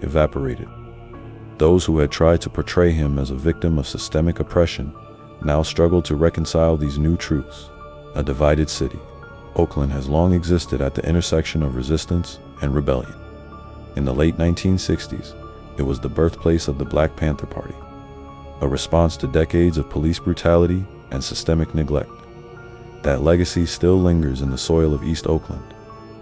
evaporated. Those who had tried to portray him as a victim of systemic oppression now struggled to reconcile these new truths. A divided city, Oakland has long existed at the intersection of resistance and rebellion. In the late 1960s, it was the birthplace of the Black Panther Party, a response to decades of police brutality and systemic neglect. That legacy still lingers in the soil of East Oakland,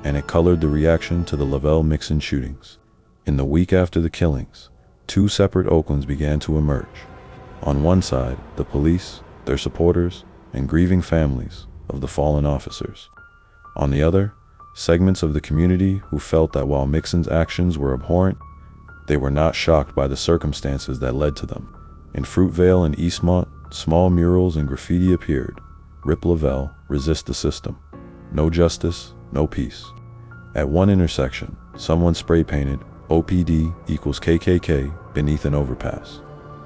and it colored the reaction to the Lovelle Mixon shootings. In the week after the killings, two separate Oaklands began to emerge. On one side, the police, their supporters, and grieving families of the fallen officers. On the other, segments of the community who felt that while Mixon's actions were abhorrent, they were not shocked by the circumstances that led to them. In Fruitvale and Eastmont, small murals and graffiti appeared. Rip Lovelle, resist the system. No justice, no peace. At one intersection, someone spray-painted OPD equals KKK beneath an overpass.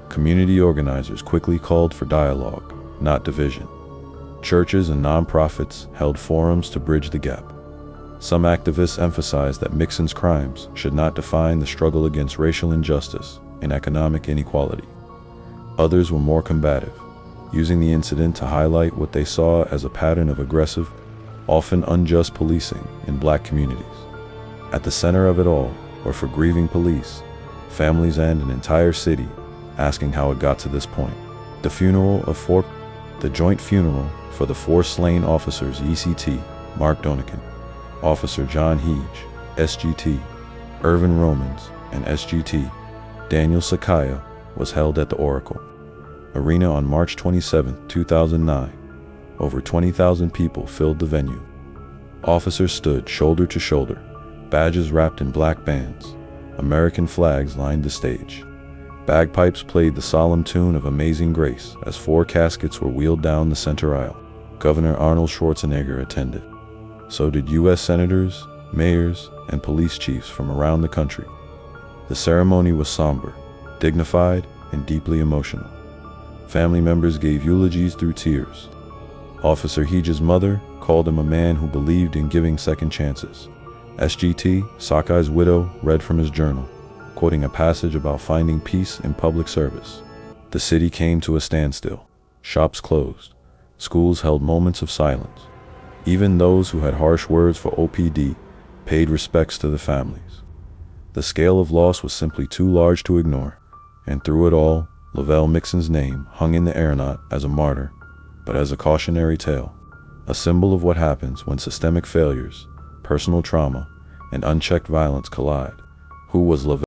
Community organizers quickly called for dialogue, not division. Churches and nonprofits held forums to bridge the gap. Some activists emphasized that Mixon's crimes should not define the struggle against racial injustice and economic inequality. Others were more combative, using the incident to highlight what they saw as a pattern of aggressive, often unjust policing in Black communities. At the center of it all were for grieving police, families, and an entire city asking how it got to this point. The joint funeral for the four slain officers ECT, Mark Donican, Officer John Hege, SGT, Irvin Romans, and SGT, Daniel Sakaya, was held at the Oracle Arena on March 27, 2009. Over 20,000 people filled the venue. Officers stood shoulder to shoulder, badges wrapped in black bands. American flags lined the stage. Bagpipes played the solemn tune of Amazing Grace as four caskets were wheeled down the center aisle. Governor Arnold Schwarzenegger attended. So did U.S. senators, mayors, and police chiefs from around the country. The ceremony was somber, dignified, and deeply emotional. Family members gave eulogies through tears. Officer Hege's mother called him a man who believed in giving second chances. SGT, Sakai's widow, read from his journal, quoting a passage about finding peace in public service. The city came to a standstill. Shops closed. Schools held moments of silence. Even those who had harsh words for OPD paid respects to the families. The scale of loss was simply too large to ignore, and through it all, Lovelle Mixon's name hung in the air not as a martyr, but as a cautionary tale, a symbol of what happens when systemic failures, personal trauma, and unchecked violence collide. Who was Lovelle?